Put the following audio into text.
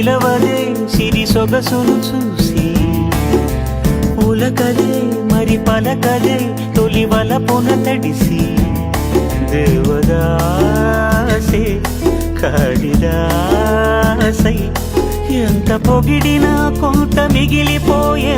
నిలవదే సిరి సొగసును చూసి ఉలకదే మరి పలకదే తొలి వలపున తడిసి దేవదాసే కాళిదాసై ఎంత పొగిడినా కొంత మిగిలిపోయే